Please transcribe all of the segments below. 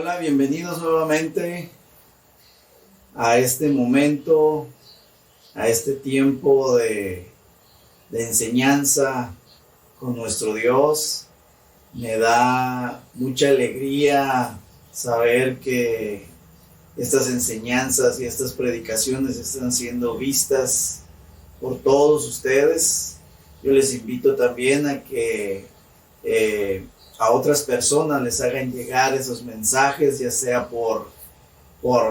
Hola, bienvenidos nuevamente a este momento, a este tiempo de enseñanza con nuestro Dios. Me da mucha alegría saber que estas enseñanzas y estas predicaciones están siendo vistas por todos ustedes. Yo les invito también a que a otras personas les hagan llegar esos mensajes, ya sea por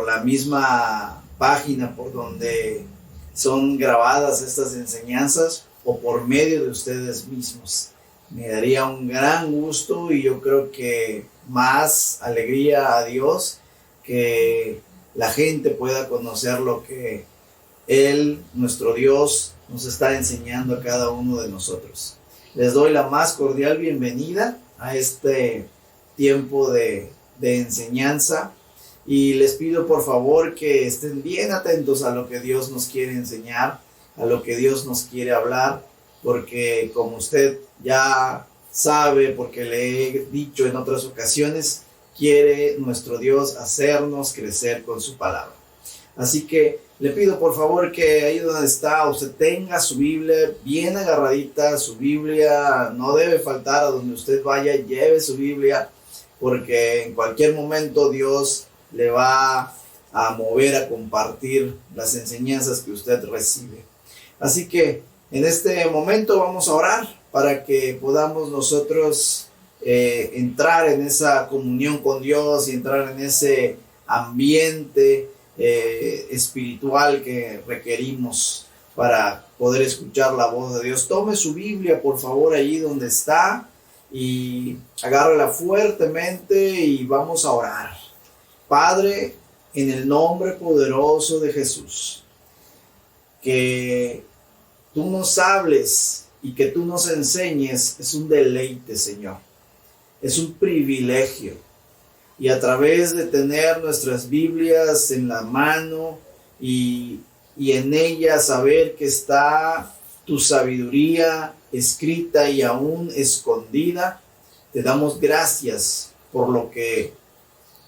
la misma página por donde son grabadas estas enseñanzas o por medio de ustedes mismos. Me daría un gran gusto y yo creo que más alegría a Dios que la gente pueda conocer lo que Él, nuestro Dios, nos está enseñando a cada uno de nosotros. Les doy la más cordial bienvenida a este tiempo de enseñanza y les pido por favor que estén bien atentos a lo que Dios nos quiere enseñar, a lo que Dios nos quiere hablar, porque como usted ya sabe, porque le he dicho en otras ocasiones, quiere nuestro Dios hacernos crecer con su palabra. Así que le pido por favor que ahí donde está usted tenga su Biblia bien agarradita, su Biblia no debe faltar a donde usted vaya, lleve su Biblia, porque en cualquier momento Dios le va a mover a compartir las enseñanzas que usted recibe. Así que en este momento vamos a orar para que podamos nosotros entrar en esa comunión con Dios y entrar en ese ambiente espiritual que requerimos para poder escuchar la voz de Dios. Tome su Biblia por favor allí donde está y agárrala fuertemente y vamos a orar. Padre, en el nombre poderoso de Jesús, que tú nos hables y que tú nos enseñes es un deleite, Señor. Es un privilegio. Y a través de tener nuestras Biblias en la mano y en ellas saber que está tu sabiduría escrita y aún escondida, te damos gracias por lo que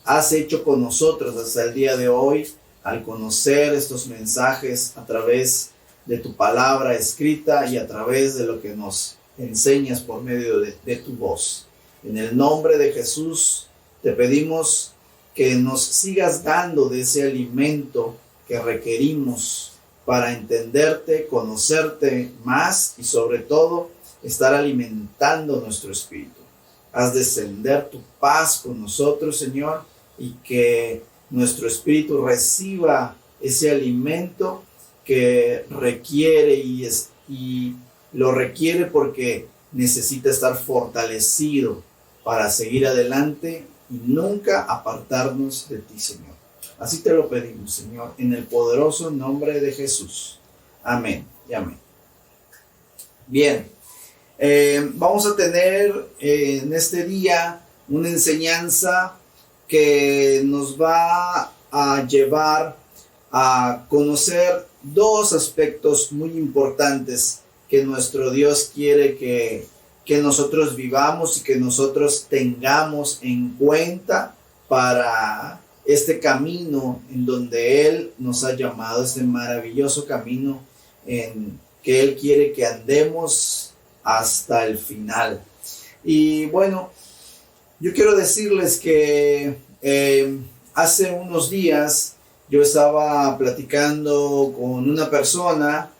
has hecho con nosotros hasta el día de hoy al conocer estos mensajes a través de tu palabra escrita y a través de lo que nos enseñas por medio de tu voz. En el nombre de Jesús te pedimos que nos sigas dando de ese alimento que requerimos para entenderte, conocerte más y sobre todo estar alimentando nuestro espíritu. Haz descender tu paz con nosotros, Señor, y que nuestro espíritu reciba ese alimento que requiere y lo requiere porque necesita estar fortalecido para seguir adelante y nunca apartarnos de ti, Señor. Así te lo pedimos, Señor, en el poderoso nombre de Jesús. Amén y amén. Bien, vamos a tener en este día una enseñanza que nos va a llevar a conocer dos aspectos muy importantes que nuestro Dios quiere que nosotros vivamos y que nosotros tengamos en cuenta para este camino en donde Él nos ha llamado, este maravilloso camino en que Él quiere que andemos hasta el final. Y bueno, yo quiero decirles que hace unos días yo estaba platicando con una persona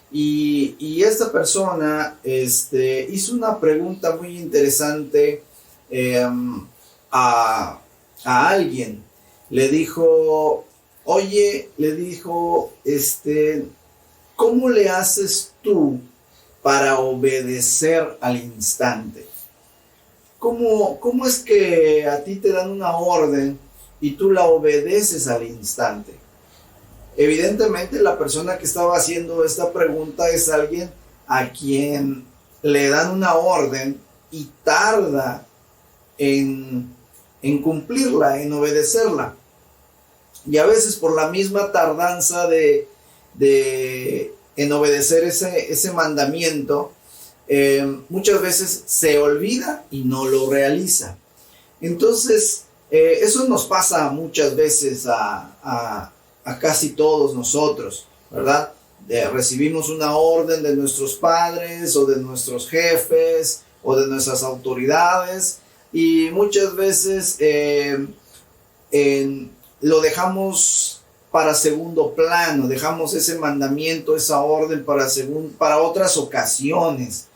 y esta persona hizo una pregunta muy interesante a alguien. Le dijo, oye, ¿cómo le haces tú para obedecer al instante? ¿Cómo es que a ti te dan una orden y tú la obedeces al instante? Evidentemente la persona que estaba haciendo esta pregunta es alguien a quien le dan una orden y tarda en cumplirla, en obedecerla. Y a veces por la misma tardanza en obedecer ese mandamiento, muchas veces se olvida y no lo realiza. Entonces Eso nos pasa muchas veces a casi todos nosotros, ¿verdad? Recibimos una orden de nuestros padres o de nuestros jefes o de nuestras autoridades y muchas veces lo dejamos para segundo plano, dejamos ese mandamiento, esa orden para otras ocasiones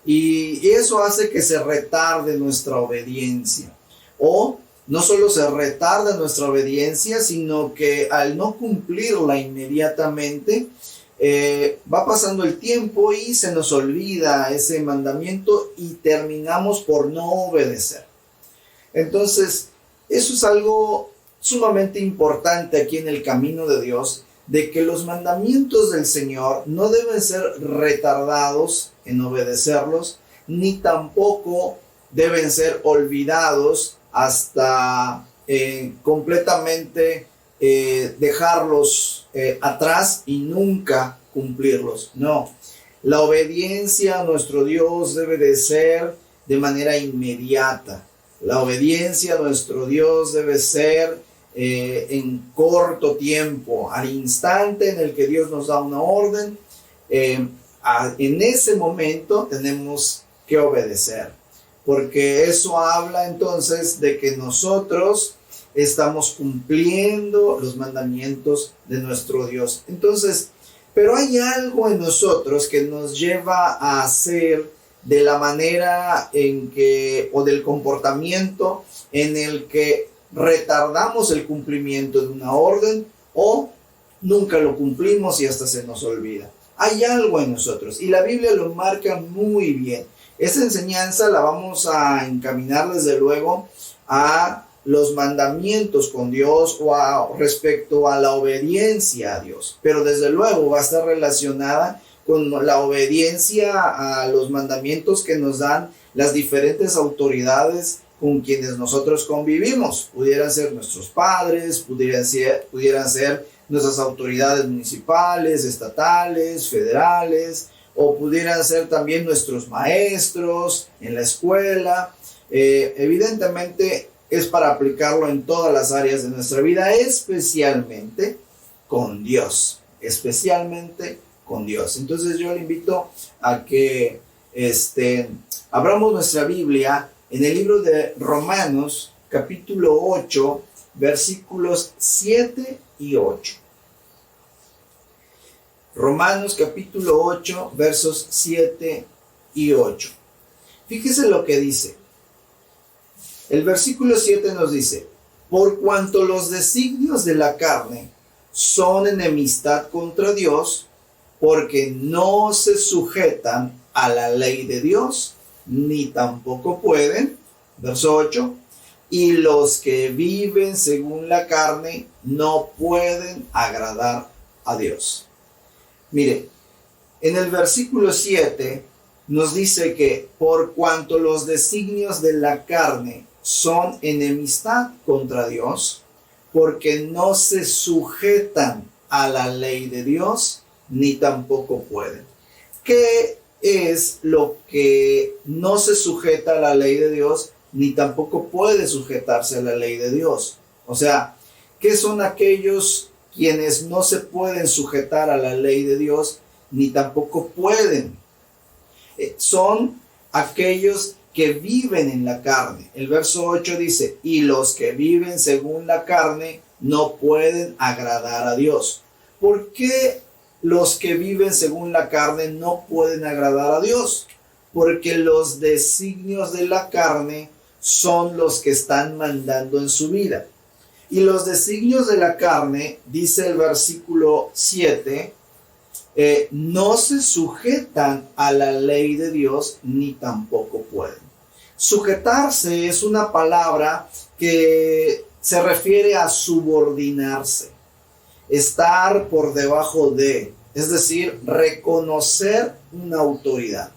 y eso hace que se retarde nuestra obediencia. O no solo se retarda nuestra obediencia, sino que al no cumplirla inmediatamente, va pasando el tiempo y se nos olvida ese mandamiento y terminamos por no obedecer. Entonces, eso es algo sumamente importante aquí en el camino de Dios, de que los mandamientos del Señor no deben ser retardados en obedecerlos, ni tampoco deben ser olvidados hasta completamente dejarlos atrás y nunca cumplirlos. No, la obediencia a nuestro Dios debe de ser de manera inmediata. La obediencia a nuestro Dios debe ser en corto tiempo, al instante en el que Dios nos da una orden, en ese momento tenemos que obedecer, porque eso habla entonces de que nosotros estamos cumpliendo los mandamientos de nuestro Dios. Entonces, pero hay algo en nosotros que nos lleva a hacer de la manera en que, o del comportamiento en el que retardamos el cumplimiento de una orden o nunca lo cumplimos y hasta se nos olvida. Hay algo en nosotros y la Biblia lo marca muy bien. Esta enseñanza la vamos a encaminar desde luego a los mandamientos con Dios o respecto a la obediencia a Dios, pero desde luego va a estar relacionada con la obediencia a los mandamientos que nos dan las diferentes autoridades con quienes nosotros convivimos. Pudieran ser nuestros padres, pudieran ser nuestras autoridades municipales, estatales, federales, o pudieran ser también nuestros maestros en la escuela. Evidentemente es para aplicarlo en todas las áreas de nuestra vida, especialmente con Dios, especialmente con Dios. Entonces yo le invito a que abramos nuestra Biblia en el libro de Romanos, capítulo 8, versículos 7 y 8. Romanos capítulo 8, versos 7 y 8. Fíjese lo que dice. El versículo 7 nos dice: por cuanto los designios de la carne son enemistad contra Dios, porque no se sujetan a la ley de Dios, ni tampoco pueden. Verso 8. Y los que viven según la carne no pueden agradar a Dios. Mire, en el versículo 7 nos dice que por cuanto los designios de la carne son enemistad contra Dios, porque no se sujetan a la ley de Dios, ni tampoco pueden. ¿Qué es lo que no se sujeta a la ley de Dios, ni tampoco puede sujetarse a la ley de Dios? O sea, ¿qué son aquellos quienes no se pueden sujetar a la ley de Dios, ni tampoco pueden? Son aquellos que viven en la carne. El verso 8 dice: y los que viven según la carne no pueden agradar a Dios. ¿Por qué los que viven según la carne no pueden agradar a Dios? Porque los designios de la carne son los que están mandando en su vida. Y los designios de la carne, dice el versículo 7, no se sujetan a la ley de Dios, ni tampoco pueden. Sujetarse es una palabra que se refiere a subordinarse, estar por debajo de, es decir, reconocer una autoridad.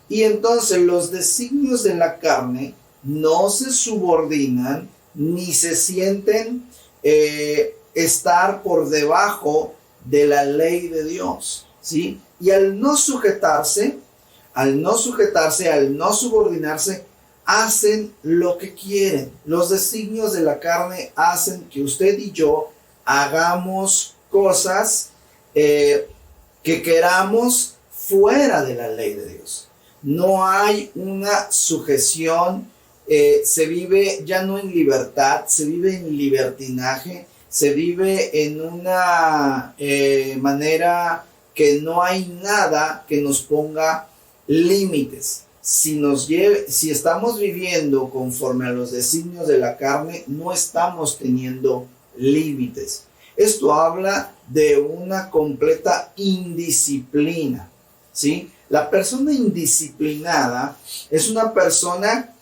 Y entonces los designios de la carne no se subordinan ni se sienten estar por debajo de la ley de Dios, ¿sí? Y al no sujetarse, al no subordinarse, hacen lo que quieren. Los designios de la carne hacen que usted y yo hagamos cosas que queramos fuera de la ley de Dios. No hay una sujeción, se vive ya no en libertad, se vive en libertinaje, se vive en una manera que no hay nada que nos ponga límites. Si estamos viviendo conforme a los designios de la carne, no estamos teniendo límites. Esto habla de una completa indisciplina, ¿sí? La persona indisciplinada es una persona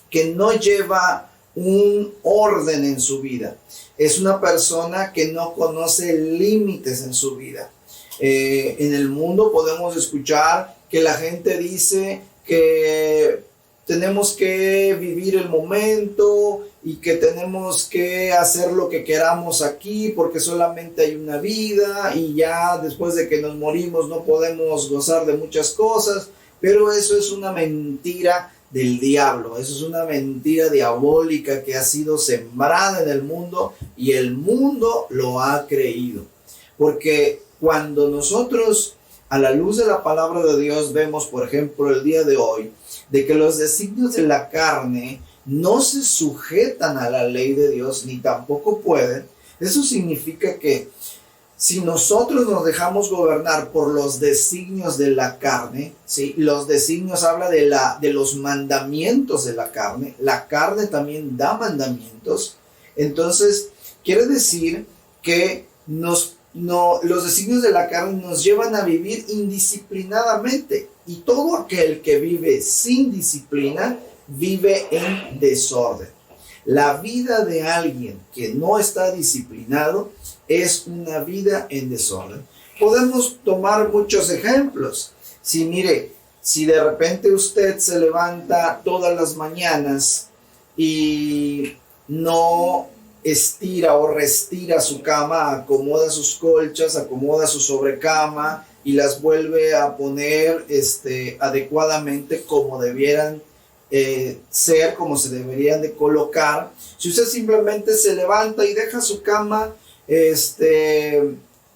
que no lleva un orden en su vida. Es una persona que no conoce límites en su vida. En el mundo podemos escuchar que la gente dice que tenemos que vivir el momento y que tenemos que hacer lo que queramos aquí porque solamente hay una vida y ya después de que nos morimos no podemos gozar de muchas cosas, pero eso es una mentira del diablo, eso es una mentira diabólica que ha sido sembrada en el mundo y el mundo lo ha creído. Porque cuando nosotros a la luz de la palabra de Dios vemos, por ejemplo, el día de hoy, de que los designios de la carne no se sujetan a la ley de Dios ni tampoco pueden, eso significa que si nosotros nos dejamos gobernar por los designios de la carne, ¿sí? Los designios habla de los mandamientos de la carne también da mandamientos, entonces quiere decir que los designios de la carne nos llevan a vivir indisciplinadamente y todo aquel que vive sin disciplina vive en desorden. La vida de alguien que no está disciplinado es una vida en desorden. Podemos tomar muchos ejemplos. Si de repente usted se levanta todas las mañanas y no estira o restira su cama, acomoda sus colchas, acomoda su sobrecama y las vuelve a poner adecuadamente como debieran ser, como se deberían de colocar. Si usted simplemente se levanta y deja su cama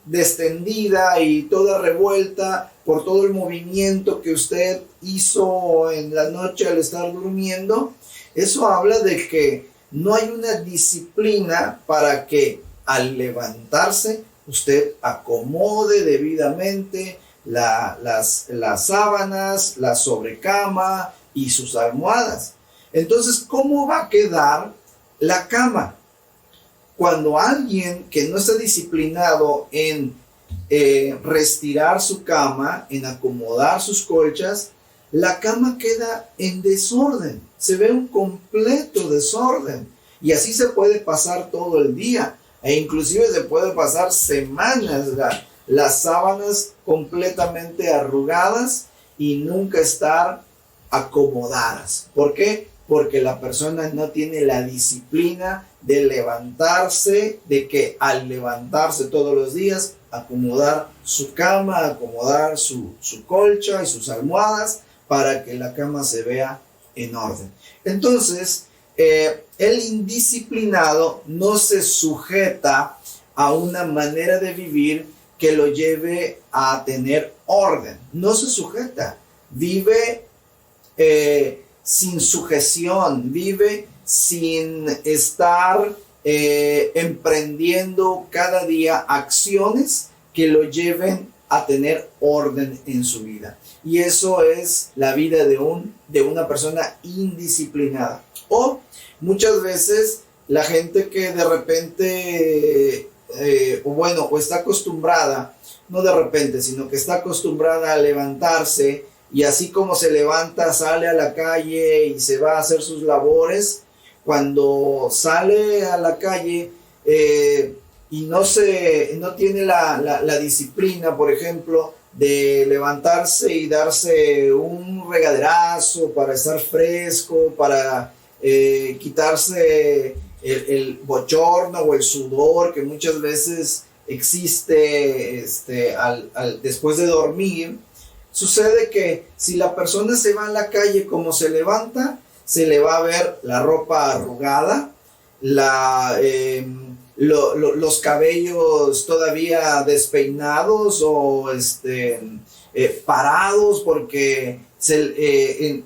destendida y toda revuelta por todo el movimiento que usted hizo en la noche al estar durmiendo, eso habla de que no hay una disciplina para que al levantarse usted acomode debidamente las sábanas, la sobrecama y sus almohadas. Entonces, ¿cómo va a quedar la cama? Cuando alguien que no está disciplinado en restirar su cama, en acomodar sus colchas, la cama queda en desorden, se ve un completo desorden y así se puede pasar todo el día e inclusive se puede pasar semanas las sábanas completamente arrugadas y nunca estar acomodadas. ¿Por qué? Porque la persona no tiene la disciplina de levantarse, de que al levantarse todos los días, acomodar su cama, acomodar su colcha y sus almohadas para que la cama se vea en orden. Entonces, el indisciplinado no se sujeta a una manera de vivir que lo lleve a tener orden. No se sujeta, vive sin sujeción, vive sin estar emprendiendo cada día acciones que lo lleven a tener orden en su vida. Y eso es la vida de una persona indisciplinada. O muchas veces la gente que de repente, o está acostumbrada, no de repente, sino que está acostumbrada a levantarse y así como se levanta, sale a la calle y se va a hacer sus labores. Cuando sale a la calle y no tiene la disciplina, por ejemplo, de levantarse y darse un regaderazo para estar fresco, para quitarse el bochorno o el sudor que muchas veces existe después de dormir. Sucede que si la persona se va a la calle como se levanta, se le va a ver la ropa arrugada, los cabellos todavía despeinados o parados porque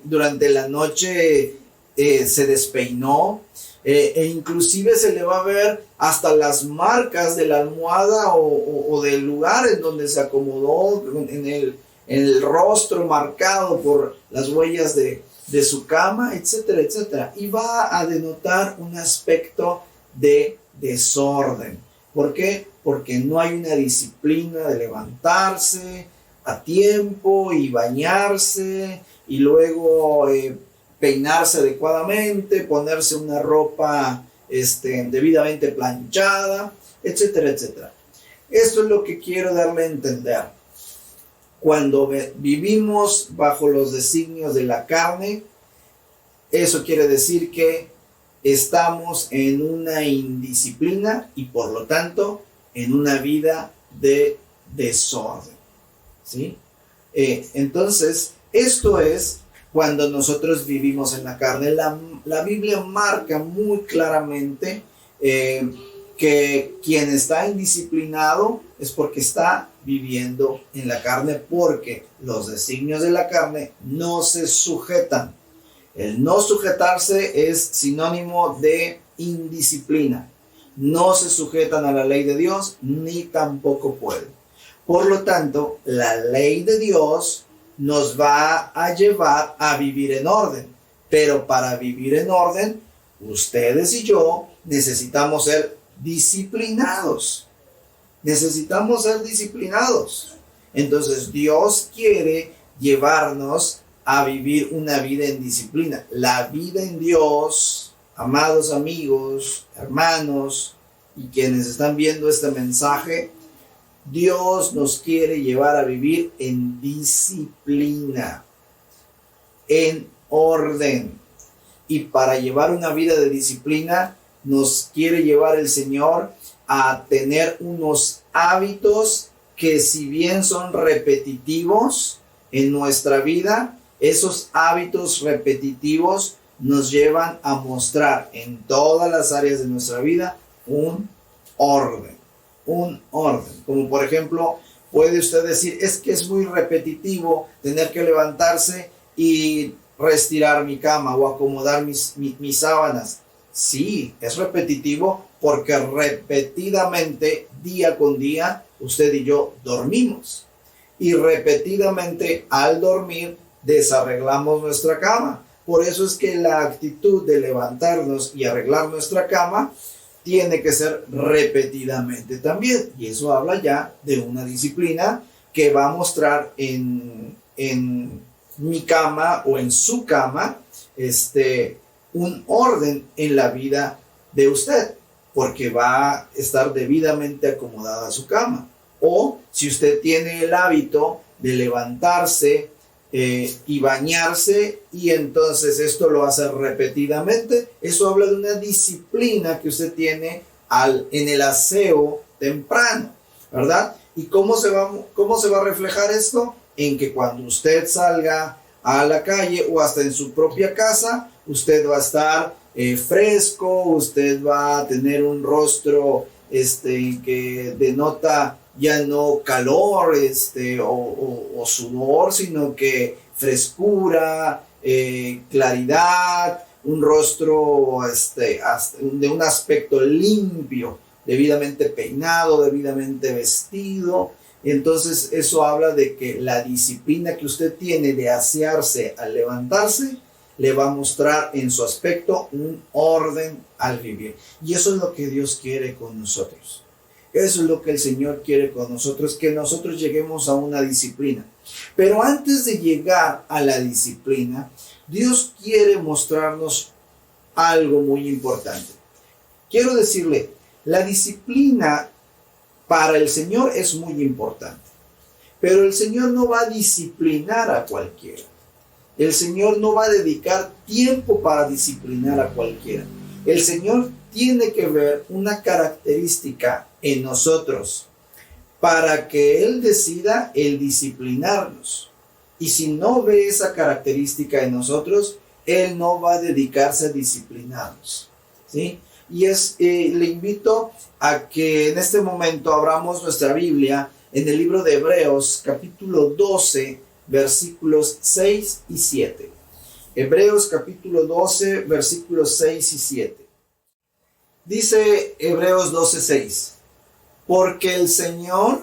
durante la noche se despeinó, e inclusive se le va a ver hasta las marcas de la almohada o del lugar en donde se acomodó, en el rostro marcado por las huellas de su cama, etcétera, etcétera. Y va a denotar un aspecto de desorden. ¿Por qué? Porque no hay una disciplina de levantarse a tiempo y bañarse y luego peinarse adecuadamente, ponerse una ropa debidamente planchada, etcétera, etcétera. Esto es lo que quiero darle a entender. Cuando vivimos bajo los designios de la carne, eso quiere decir que estamos en una indisciplina y por lo tanto en una vida de desorden, ¿sí? Entonces, esto es cuando nosotros vivimos en la carne. La Biblia marca muy claramente que quien está indisciplinado es porque está viviendo en la carne, porque los designios de la carne no se sujetan. El no sujetarse es sinónimo de indisciplina. No se sujetan a la ley de Dios, ni tampoco pueden. Por lo tanto, la ley de Dios nos va a llevar a vivir en orden. Pero para vivir en orden, ustedes y yo necesitamos ser disciplinados. Necesitamos ser disciplinados. Entonces, Dios quiere llevarnos a vivir una vida en disciplina. La vida en Dios, amados amigos, hermanos y quienes están viendo este mensaje, Dios nos quiere llevar a vivir en disciplina, en orden. Y para llevar una vida de disciplina, nos quiere llevar el Señor a tener unos hábitos que, si bien son repetitivos en nuestra vida, esos hábitos repetitivos nos llevan a mostrar en todas las áreas de nuestra vida un orden. Como por ejemplo, puede usted decir, es que es muy repetitivo tener que levantarse y restirar mi cama o acomodar mis sábanas. Sí, es repetitivo porque repetidamente, día con día, usted y yo dormimos. Y repetidamente al dormir desarreglamos nuestra cama. Por eso es que la actitud de levantarnos y arreglar nuestra cama tiene que ser repetidamente también. Y eso habla ya de una disciplina que va a mostrar en mi cama o en su cama un orden en la vida de usted, porque va a estar debidamente acomodada su cama. O si usted tiene el hábito de levantarse y bañarse, y entonces esto lo hace repetidamente, eso habla de una disciplina que usted tiene en el aseo temprano, ¿verdad? ¿Y cómo se va a reflejar esto? En que cuando usted salga a la calle o hasta en su propia casa, usted va a estar fresco, usted va a tener un rostro que denota ya no calor o sudor, sino que frescura, claridad, un rostro de un aspecto limpio, debidamente peinado, debidamente vestido. Entonces eso habla de que la disciplina que usted tiene de asearse al levantarse le va a mostrar en su aspecto un orden al vivir. Y eso es lo que Dios quiere con nosotros. Eso es lo que el Señor quiere con nosotros, que nosotros lleguemos a una disciplina. Pero antes de llegar a la disciplina, Dios quiere mostrarnos algo muy importante. Quiero decirle, la disciplina para el Señor es muy importante, pero el Señor no va a disciplinar a cualquiera. El Señor no va a dedicar tiempo para disciplinar a cualquiera. El Señor tiene que ver una característica en nosotros para que Él decida el disciplinarnos. Y si no ve esa característica en nosotros, Él no va a dedicarse a disciplinarnos, ¿sí? Y le invito a que en este momento abramos nuestra Biblia en el libro de Hebreos, capítulo 12, versículos 6 y 7. Hebreos, capítulo 12, versículos 6 y 7. Dice Hebreos 12, 6. Porque el Señor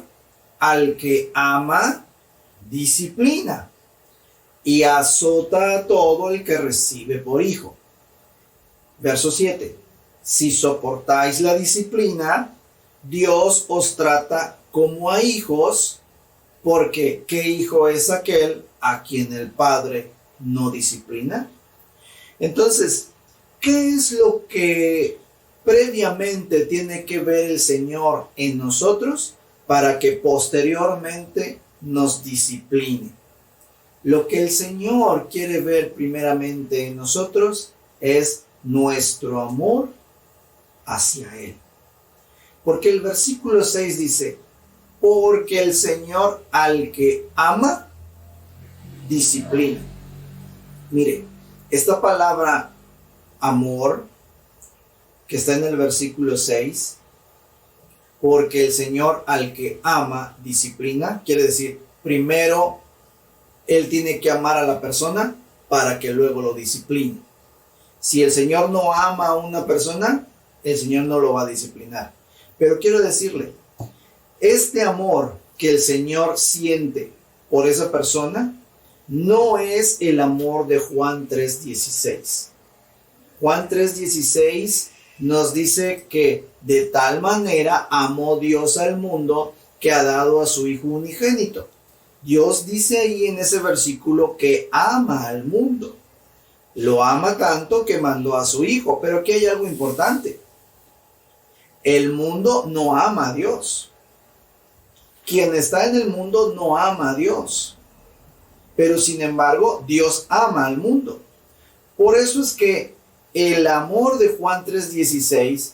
al que ama, disciplina y azota a todo el que recibe por hijo. Verso 7. Si soportáis la disciplina, Dios os trata como a hijos, porque ¿qué hijo es aquel a quien el Padre no disciplina? Entonces, ¿qué es lo que previamente tiene que ver el Señor en nosotros para que posteriormente nos discipline? Lo que el Señor quiere ver primeramente en nosotros es nuestro amor hacia Él. Porque el versículo 6 dice, porque el Señor al que ama, disciplina. Mire, esta palabra amor que está en el versículo 6, porque el Señor al que ama, disciplina, quiere decir, primero Él tiene que amar a la persona para que luego lo discipline. Si el Señor no ama a una persona, el Señor no lo va a disciplinar. Pero quiero decirle, este amor que el Señor siente por esa persona no es el amor de Juan 3:16. Juan 3:16 nos dice que de tal manera amó Dios al mundo que ha dado a su Hijo unigénito. Dios dice ahí en ese versículo que ama al mundo. Lo ama tanto que mandó a su Hijo. Pero aquí hay algo importante. El mundo no ama a Dios. Quien está en el mundo no ama a Dios. Pero sin embargo, Dios ama al mundo. Por eso es que el amor de Juan 3:16,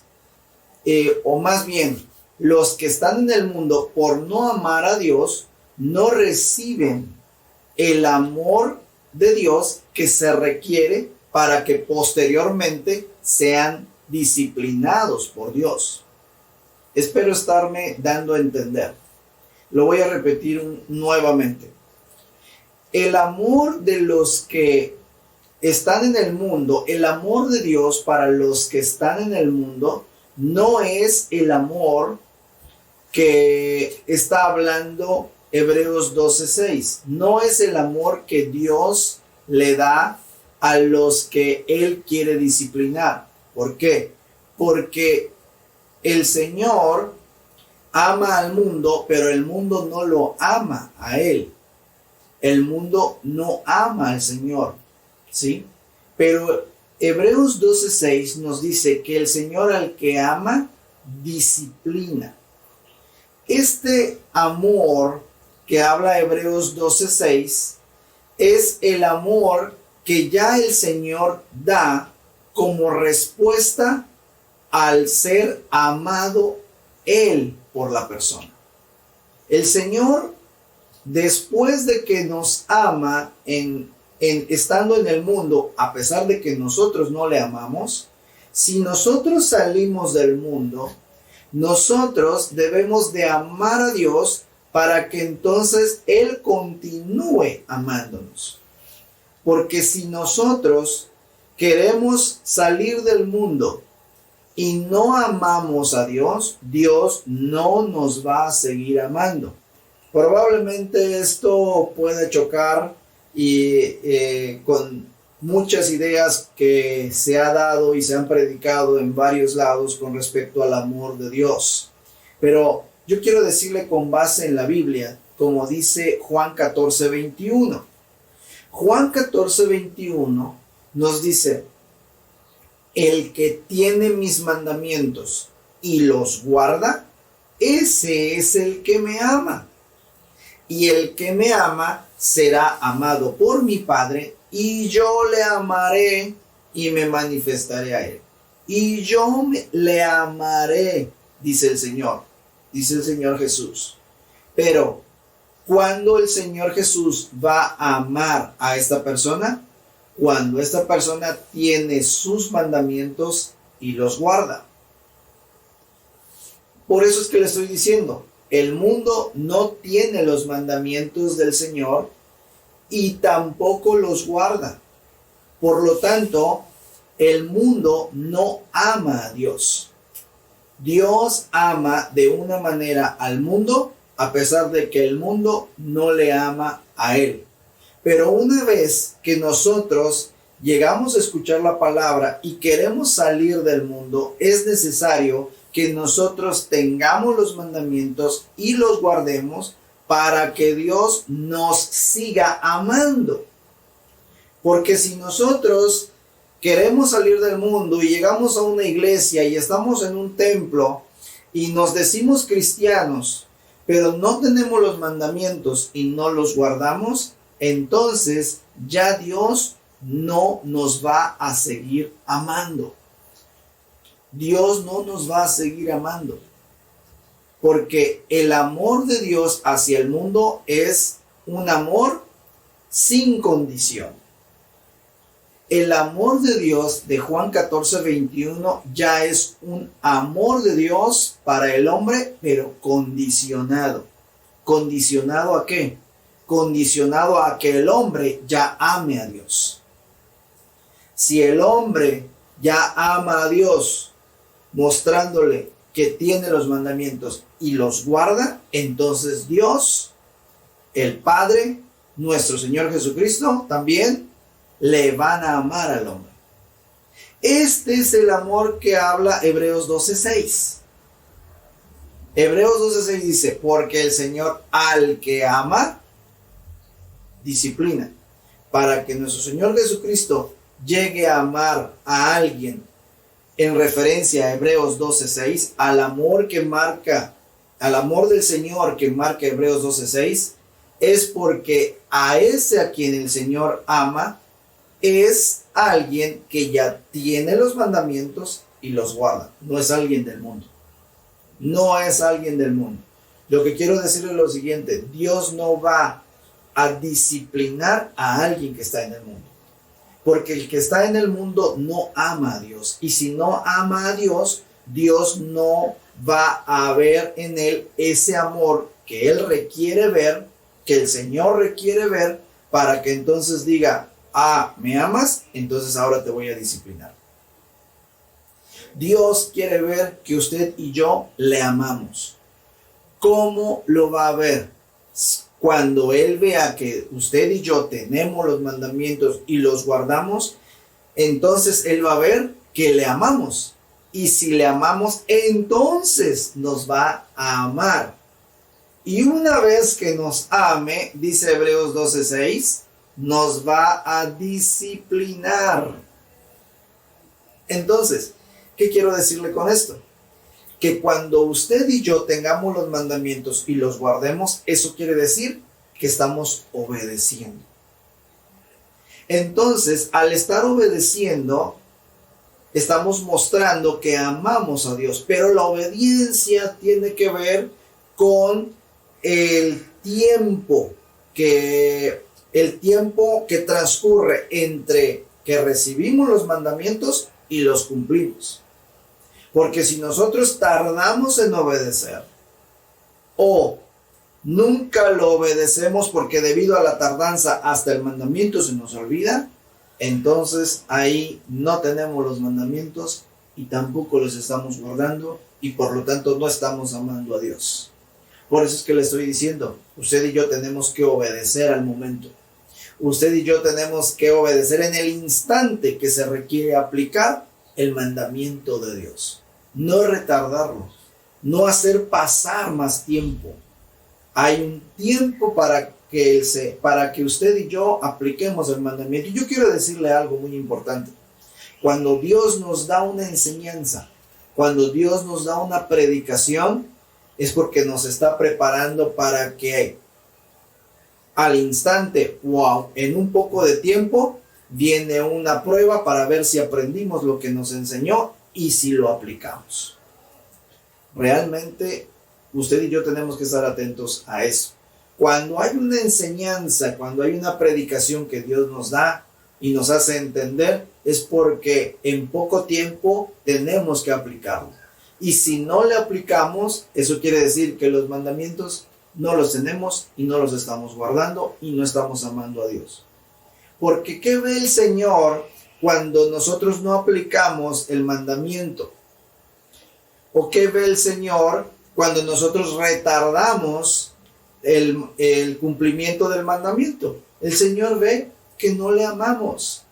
o más bien, los que están en el mundo por no amar a Dios, no reciben el amor de Dios que se requiere para que posteriormente sean disciplinados por Dios. Espero estarme dando a entender. Lo voy a repetir nuevamente. El amor de los que están en el mundo, el amor de Dios para los que están en el mundo, no es el amor que está hablando Hebreos 12:6. No es el amor que Dios le da a los que Él quiere disciplinar. ¿Por qué? Porque el Señor ama al mundo, pero el mundo no lo ama a Él. El mundo no ama al Señor, ¿sí? Pero Hebreos 12:6 nos dice que el Señor al que ama, disciplina. Este amor que habla Hebreos 12:6 es el amor que ya el Señor da como respuesta al ser amado Él por la persona. El Señor, después de que nos ama estando en el mundo, a pesar de que nosotros no le amamos, si nosotros salimos del mundo, nosotros debemos de amar a Dios para que entonces Él continúe amándonos. Porque si nosotros queremos salir del mundo y no amamos a Dios, Dios no nos va a seguir amando. Probablemente esto puede chocar con muchas ideas que se ha dado y se han predicado en varios lados con respecto al amor de Dios. Pero yo quiero decirle con base en la Biblia, como dice Juan 14:21. Juan 14:21 nos dice, el que tiene mis mandamientos y los guarda, ese es el que me ama. Y el que me ama será amado por mi Padre, y yo le amaré y me manifestaré a él. Y yo le amaré, dice el Señor Jesús. Pero, ¿cuándo el Señor Jesús va a amar a esta persona? cuando esta persona tiene sus mandamientos y los guarda. Por eso es que le estoy diciendo, el mundo no tiene los mandamientos del Señor y tampoco los guarda. Por lo tanto, el mundo no ama a Dios. Dios ama de una manera al mundo, a pesar de que el mundo no le ama a Él. Pero una vez que nosotros llegamos a escuchar la palabra y queremos salir del mundo, es necesario que nosotros tengamos los mandamientos y los guardemos para que Dios nos siga amando. Porque si nosotros queremos salir del mundo y llegamos a una iglesia y estamos en un templo y nos decimos cristianos, pero no tenemos los mandamientos y no los guardamos, entonces ya Dios no nos va a seguir amando. Dios no nos va a seguir amando. Porque el amor de Dios hacia el mundo es un amor sin condición. El amor de Dios de Juan 14:21 ya es un amor de Dios para el hombre, pero condicionado. ¿Condicionado a qué? Condicionado a que el hombre ya ame a Dios. Si el hombre ya ama a Dios, mostrándole que tiene los mandamientos y los guarda, entonces Dios, el Padre, nuestro Señor Jesucristo, también le van a amar al hombre. Este es el amor que habla Hebreos 12:6. Hebreos 12:6 dice, porque el Señor al que ama, disciplina. Para que nuestro Señor Jesucristo llegue a amar a alguien, en referencia a Hebreos 12:6, al amor del Señor que marca Hebreos 12:6, es porque a ese a quien el Señor ama es alguien que ya tiene los mandamientos y los guarda. No es alguien del mundo. No es alguien del mundo. Lo que quiero decirle es lo siguiente: Dios no va a disciplinar a alguien que está en el mundo. Porque el que está en el mundo no ama a Dios. Y si no ama a Dios, Dios no va a ver en él ese amor que él requiere ver, que el Señor requiere ver, para que entonces diga, ¿me amas? Entonces ahora te voy a disciplinar. Dios quiere ver que usted y yo le amamos. ¿Cómo lo va a ver? Cuando Él vea que usted y yo tenemos los mandamientos y los guardamos, entonces Él va a ver que le amamos. Y si le amamos, entonces nos va a amar. Y una vez que nos ame, dice Hebreos 12:6, nos va a disciplinar. Entonces, ¿qué quiero decirle con esto? Que cuando usted y yo tengamos los mandamientos y los guardemos, eso quiere decir que estamos obedeciendo. Entonces, al estar obedeciendo, estamos mostrando que amamos a Dios, pero la obediencia tiene que ver con el tiempo que transcurre entre que recibimos los mandamientos y los cumplimos. Porque si nosotros tardamos en obedecer o nunca lo obedecemos porque debido a la tardanza hasta el mandamiento se nos olvida, entonces ahí no tenemos los mandamientos y tampoco los estamos guardando y por lo tanto no estamos amando a Dios. Por eso es que le estoy diciendo, usted y yo tenemos que obedecer al momento. Usted y yo tenemos que obedecer en el instante que se requiere aplicar el mandamiento de Dios. No retardarlo, no hacer pasar más tiempo. Hay un tiempo para que usted y yo apliquemos el mandamiento. Y yo quiero decirle algo muy importante. Cuando Dios nos da una enseñanza, cuando Dios nos da una predicación, es porque nos está preparando para que al instante o en un poco de tiempo viene una prueba para ver si aprendimos lo que nos enseñó y si lo aplicamos. Realmente usted y yo tenemos que estar atentos a eso. Cuando hay una enseñanza, cuando hay una predicación que Dios nos da, y nos hace entender, es porque en poco tiempo tenemos que aplicarlo. Y si no le aplicamos, eso quiere decir que los mandamientos no los tenemos y no los estamos guardando y no estamos amando a Dios. Porque ¿qué ve el Señor cuando nosotros no aplicamos el mandamiento? ¿O qué ve el Señor cuando nosotros retardamos el cumplimiento del mandamiento? El Señor ve que no le amamos.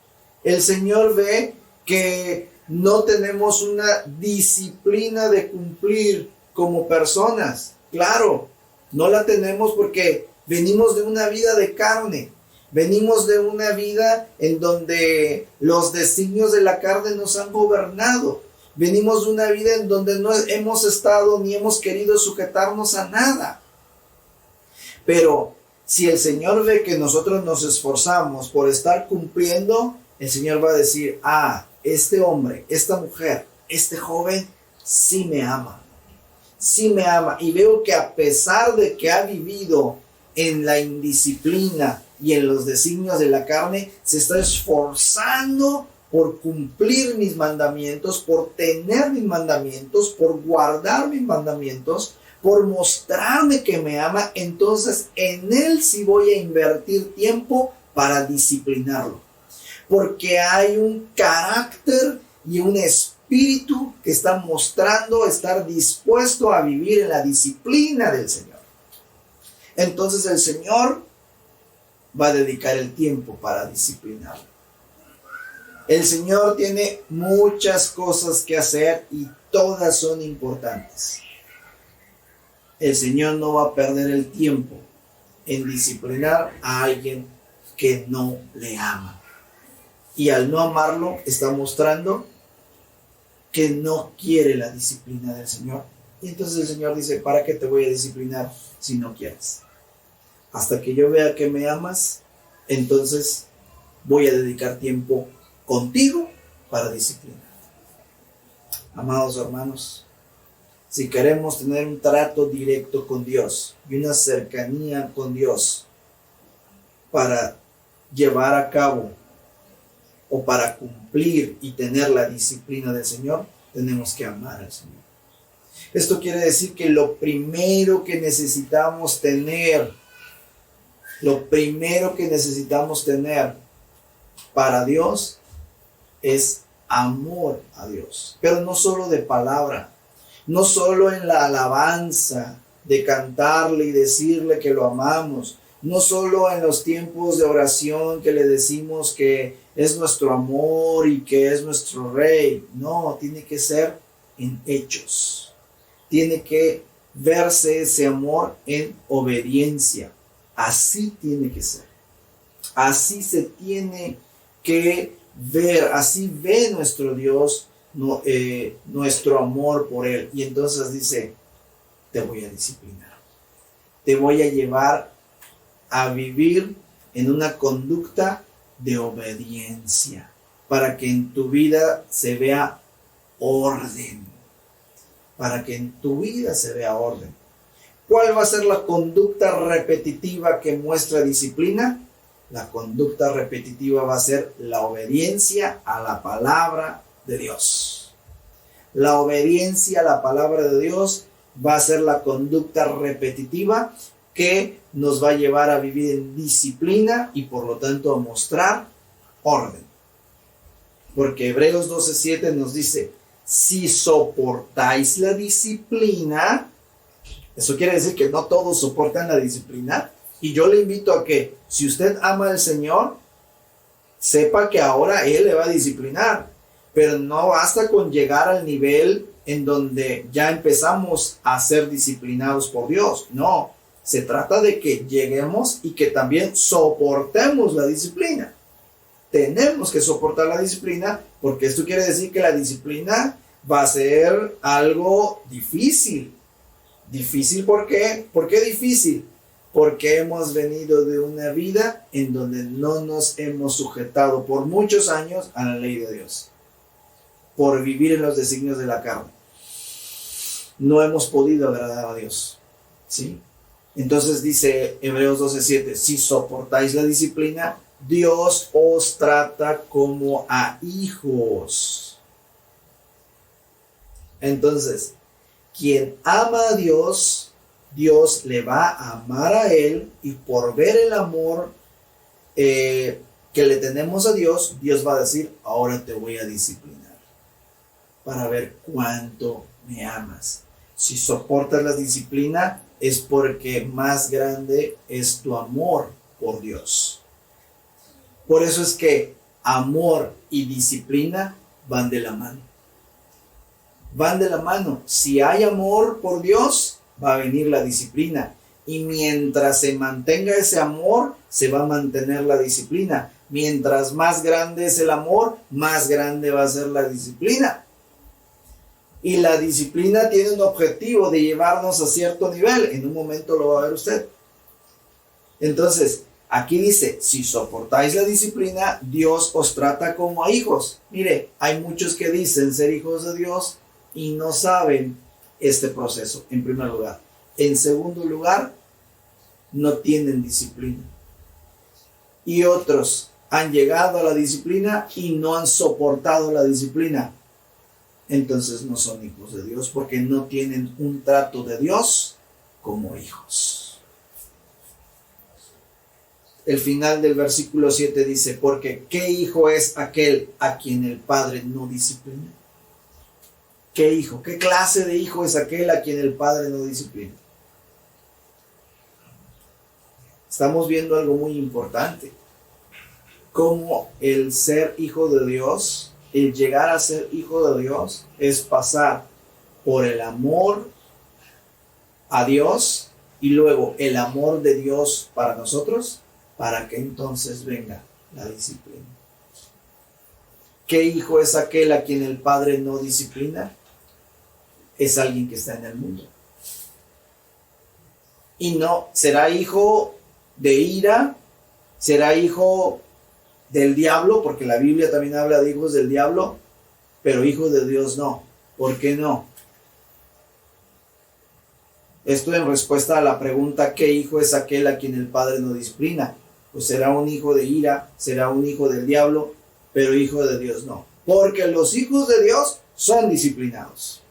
El Señor ve que no tenemos una disciplina de cumplir como personas. Claro, no la tenemos porque venimos de una vida de carne. Venimos de una vida en donde los designios de la carne nos han gobernado. Venimos de una vida en donde no hemos estado ni hemos querido sujetarnos a nada. Pero si el Señor ve que nosotros nos esforzamos por estar cumpliendo, el Señor va a decir, este hombre, esta mujer, este joven, sí me ama. Sí me ama. Y veo que a pesar de que ha vivido en la indisciplina y en los designios de la carne, se está esforzando por cumplir mis mandamientos, por tener mis mandamientos, por guardar mis mandamientos, por mostrarme que me ama. Entonces en él sí voy a invertir tiempo para disciplinarlo. Porque hay un carácter y un espíritu que está mostrando estar dispuesto a vivir en la disciplina del Señor. Entonces el Señor va a dedicar el tiempo para disciplinarlo. El Señor tiene muchas cosas que hacer y todas son importantes. El Señor no va a perder el tiempo en disciplinar a alguien que no le ama. Y al no amarlo, está mostrando que no quiere la disciplina del Señor. Y entonces el Señor dice, ¿para qué te voy a disciplinar si no quieres? Hasta que yo vea que me amas, entonces voy a dedicar tiempo contigo para disciplinar. Amados hermanos, si queremos tener un trato directo con Dios y una cercanía con Dios para llevar a cabo o para cumplir y tener la disciplina del Señor, tenemos que amar al Señor. Esto quiere decir que lo primero que necesitamos tener para Dios es amor a Dios. Pero no solo de palabra, no solo en la alabanza de cantarle y decirle que lo amamos, no solo en los tiempos de oración que le decimos que es nuestro amor y que es nuestro rey. No, tiene que ser en hechos. Tiene que verse ese amor en obediencia. Así tiene que ser. Así se tiene que ver. Así ve nuestro Dios nuestro amor por Él. Y entonces dice, te voy a disciplinar. Te voy a llevar a vivir en una conducta de obediencia, para que en tu vida se vea orden. Para que en tu vida se vea orden. ¿Cuál va a ser la conducta repetitiva que muestra disciplina? La conducta repetitiva va a ser la obediencia a la palabra de Dios. La obediencia a la palabra de Dios va a ser la conducta repetitiva que nos va a llevar a vivir en disciplina y por lo tanto a mostrar orden. Porque Hebreos 12:7 nos dice, si soportáis la disciplina, eso quiere decir que no todos soportan la disciplina. Y yo le invito a que, si usted ama al Señor, sepa que ahora Él le va a disciplinar. Pero no basta con llegar al nivel en donde ya empezamos a ser disciplinados por Dios. No, se trata de que lleguemos y que también soportemos la disciplina. Tenemos que soportar la disciplina, porque esto quiere decir que la disciplina va a ser algo difícil. ¿Difícil por qué? ¿Por qué difícil? Porque hemos venido de una vida en donde no nos hemos sujetado por muchos años a la ley de Dios. Por vivir en los designios de la carne. No hemos podido agradar a Dios. ¿Sí? Entonces dice Hebreos 12:7, si soportáis la disciplina, Dios os trata como a hijos. Entonces, quien ama a Dios, Dios le va a amar a él, y por ver el amor que le tenemos a Dios, Dios va a decir, ahora te voy a disciplinar para ver cuánto me amas. Si soportas la disciplina, es porque más grande es tu amor por Dios. Por eso es que amor y disciplina van de la mano. Van de la mano. Si hay amor por Dios, va a venir la disciplina. Y mientras se mantenga ese amor, se va a mantener la disciplina. Mientras más grande es el amor, más grande va a ser la disciplina. Y la disciplina tiene un objetivo de llevarnos a cierto nivel. En un momento lo va a ver usted. Entonces, aquí dice, si soportáis la disciplina, Dios os trata como a hijos. Mire, hay muchos que dicen ser hijos de Dios y no saben este proceso, en primer lugar. En segundo lugar, no tienen disciplina. Y otros han llegado a la disciplina y no han soportado la disciplina. Entonces no son hijos de Dios porque no tienen un trato de Dios como hijos. El final del versículo 7 dice, porque ¿qué hijo es aquel a quien el Padre no disciplina? ¿Qué hijo? ¿Qué clase de hijo es aquel a quien el Padre no disciplina? Estamos viendo algo muy importante. Cómo el ser hijo de Dios, el llegar a ser hijo de Dios, es pasar por el amor a Dios y luego el amor de Dios para nosotros, para que entonces venga la disciplina. ¿Qué hijo es aquel a quien el Padre no disciplina? Es alguien que está en el mundo. Y no será hijo de ira, será hijo del diablo, porque la Biblia también habla de hijos del diablo, pero hijos de Dios no. ¿Por qué no? Esto en respuesta a la pregunta, ¿qué hijo es aquel a quien el Padre no disciplina? Pues será un hijo de ira, será un hijo del diablo, pero hijo de Dios no. Porque los hijos de Dios son disciplinados.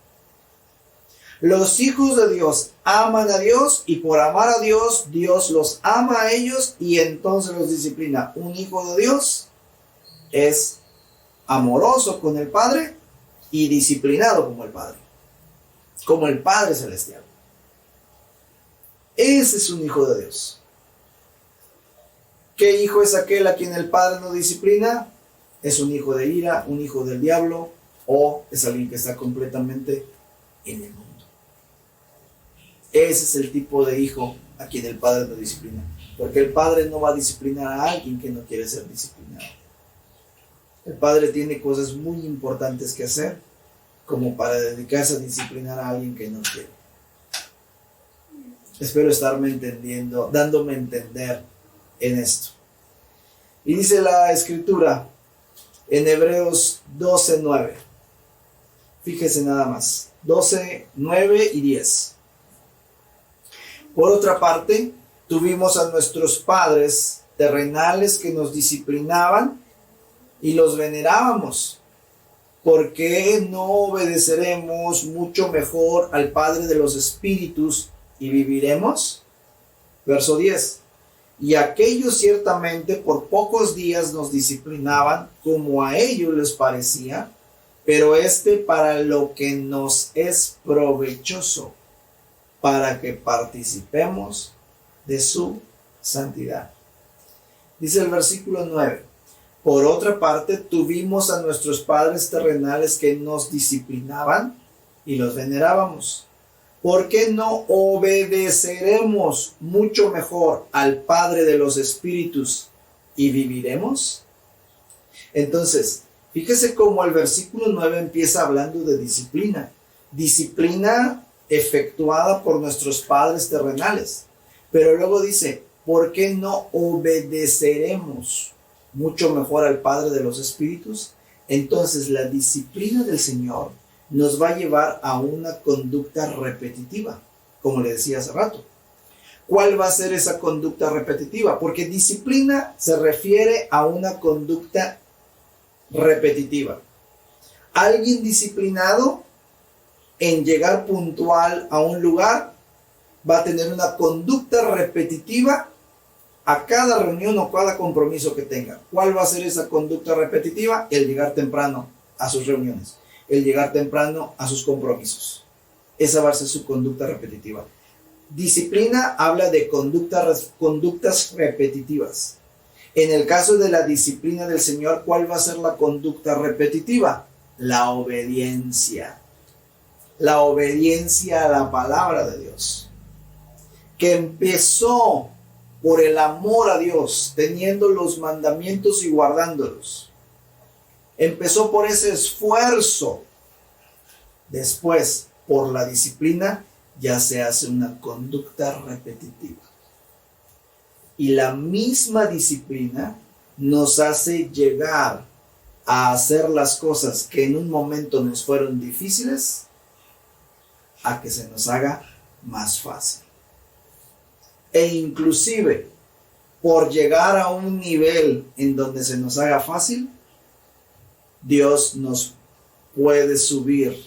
Los hijos de Dios aman a Dios y por amar a Dios, Dios los ama a ellos y entonces los disciplina. Un hijo de Dios es amoroso con el Padre y disciplinado como el Padre Celestial. Ese es un hijo de Dios. ¿Qué hijo es aquel a quien el Padre no disciplina? Es un hijo de ira, un hijo del diablo, o es alguien que está completamente en el mundo. Ese es el tipo de hijo a quien el Padre no disciplina. Porque el Padre no va a disciplinar a alguien que no quiere ser disciplinado. El Padre tiene cosas muy importantes que hacer como para dedicarse a disciplinar a alguien que no quiere. Espero estarme entendiendo, dándome a entender en esto. Y dice la Escritura en Hebreos 12:9. Fíjese nada más. 12, 9 y 10. Por otra parte, tuvimos a nuestros padres terrenales que nos disciplinaban y los venerábamos. ¿Por qué no obedeceremos mucho mejor al Padre de los Espíritus y viviremos? Verso 10. Y aquellos ciertamente por pocos días nos disciplinaban como a ellos les parecía, pero para lo que nos es provechoso, para que participemos de su santidad. Dice el versículo 9. Por otra parte, tuvimos a nuestros padres terrenales que nos disciplinaban y los venerábamos. ¿Por qué no obedeceremos mucho mejor al Padre de los Espíritus y viviremos? Entonces, fíjese cómo el versículo 9 empieza hablando de disciplina. Disciplina efectuada por nuestros padres terrenales. Pero luego dice, ¿por qué no obedeceremos mucho mejor al Padre de los Espíritus? Entonces la disciplina del Señor nos va a llevar a una conducta repetitiva, como le decía hace rato. ¿Cuál va a ser esa conducta repetitiva? Porque disciplina se refiere a una conducta repetitiva. Alguien disciplinado en llegar puntual a un lugar va a tener una conducta repetitiva a cada reunión o cada compromiso que tenga. ¿Cuál va a ser esa conducta repetitiva? El llegar temprano a sus reuniones, el llegar temprano a sus compromisos. Esa va a ser su conducta repetitiva. Disciplina habla de conductas repetitivas. En el caso de la disciplina del Señor, ¿cuál va a ser la conducta repetitiva? La obediencia. La obediencia a la palabra de Dios, que empezó por el amor a Dios, teniendo los mandamientos y guardándolos. Empezó por ese esfuerzo. Después, por la disciplina, ya se hace una conducta repetitiva. Y la misma disciplina nos hace llegar a hacer las cosas que en un momento nos fueron difíciles, a que se nos haga más fácil. E inclusive, por llegar a un nivel en donde se nos haga fácil, Dios nos puede subir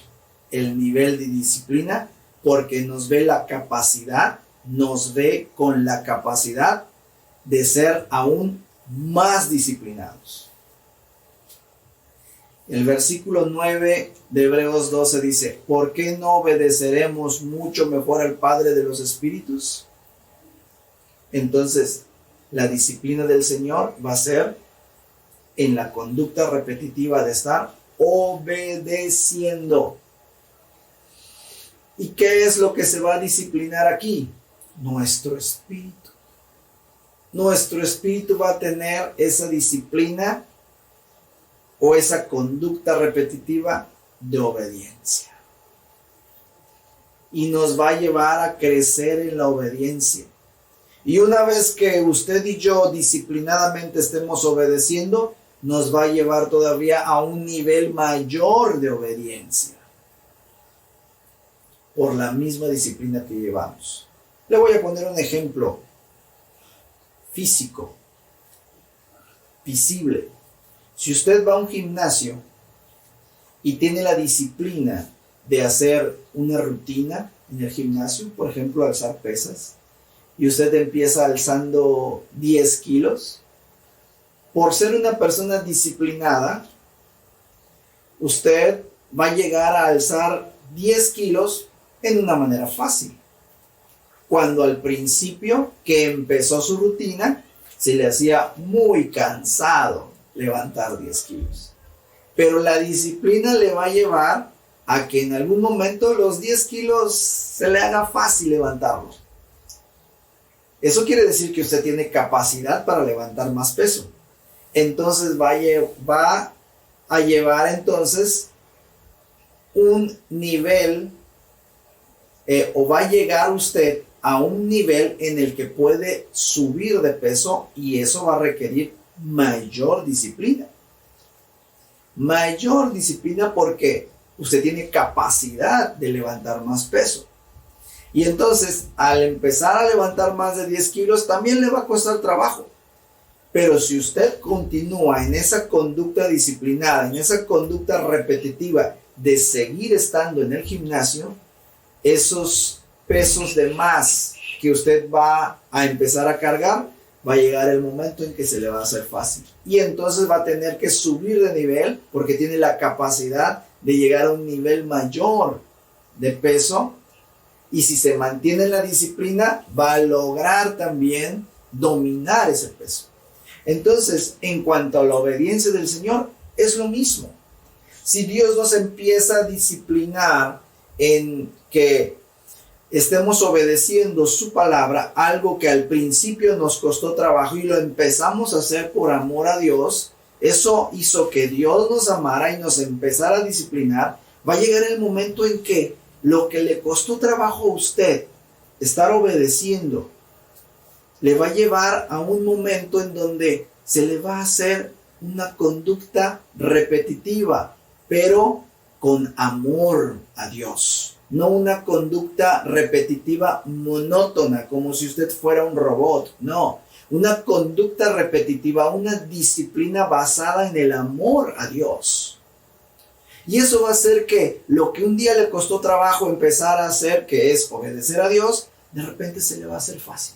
el nivel de disciplina porque nos ve la capacidad, nos ve con la capacidad de ser aún más disciplinados. El versículo 9 de Hebreos 12 dice: ¿por qué no obedeceremos mucho mejor al Padre de los Espíritus? Entonces, la disciplina del Señor va a ser en la conducta repetitiva de estar obedeciendo. ¿Y qué es lo que se va a disciplinar aquí? Nuestro espíritu. Nuestro espíritu va a tener esa disciplina o esa conducta repetitiva de obediencia. Y nos va a llevar a crecer en la obediencia. Y una vez que usted y yo disciplinadamente estemos obedeciendo, nos va a llevar todavía a un nivel mayor de obediencia. Por la misma disciplina que llevamos. Le voy a poner un ejemplo físico, visible. Si usted va a un gimnasio y tiene la disciplina de hacer una rutina en el gimnasio, por ejemplo, alzar pesas, y usted empieza alzando 10 kilos, por ser una persona disciplinada, usted va a llegar a alzar 10 kilos en una manera fácil. Cuando al principio que empezó su rutina, se le hacía muy cansado levantar 10 kilos. Pero la disciplina le va a llevar a que en algún momento los 10 kilos se le haga fácil levantarlos. Eso quiere decir que usted tiene capacidad para levantar más peso. Entonces va a llevar entonces un nivel o va a llegar usted a un nivel en el que puede subir de peso, y eso va a requerir mayor disciplina. Mayor disciplina porque usted tiene capacidad de levantar más peso. Y entonces, al empezar a levantar más de 10 kilos, también le va a costar trabajo. Pero si usted continúa en esa conducta disciplinada, en esa conducta repetitiva de seguir estando en el gimnasio, esos pesos de más que usted va a empezar a cargar, va a llegar el momento en que se le va a hacer fácil. Y entonces va a tener que subir de nivel porque tiene la capacidad de llegar a un nivel mayor de peso. Y si se mantiene en la disciplina, va a lograr también dominar ese peso. Entonces, en cuanto a la obediencia del Señor, es lo mismo. Si Dios nos empieza a disciplinar en que estemos obedeciendo su palabra, algo que al principio nos costó trabajo y lo empezamos a hacer por amor a Dios, eso hizo que Dios nos amara y nos empezara a disciplinar. Va a llegar el momento en que lo que le costó trabajo a usted estar obedeciendo, le va a llevar a un momento en donde se le va a hacer una conducta repetitiva, pero con amor a Dios. No una conducta repetitiva monótona, como si usted fuera un robot. No, una conducta repetitiva, una disciplina basada en el amor a Dios. Y eso va a hacer que lo que un día le costó trabajo empezar a hacer, que es obedecer a Dios, de repente se le va a hacer fácil.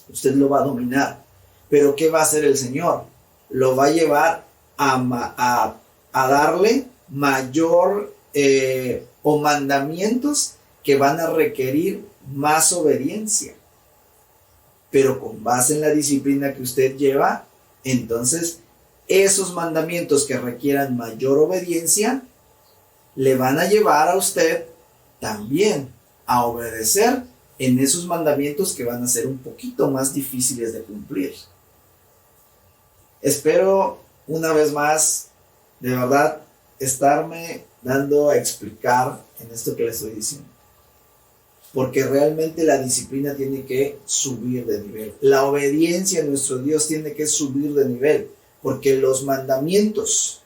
Usted lo va a dominar. Pero ¿qué va a hacer el Señor? Lo va a llevar a darle mayor o mandamientos que van a requerir más obediencia. Pero con base en la disciplina que usted lleva, entonces esos mandamientos que requieran mayor obediencia le van a llevar a usted también a obedecer en esos mandamientos que van a ser un poquito más difíciles de cumplir. Espero una vez más, de verdad, estarme dando a explicar en esto que le estoy diciendo. Porque realmente la disciplina tiene que subir de nivel. La obediencia a nuestro Dios tiene que subir de nivel. Porque los mandamientos,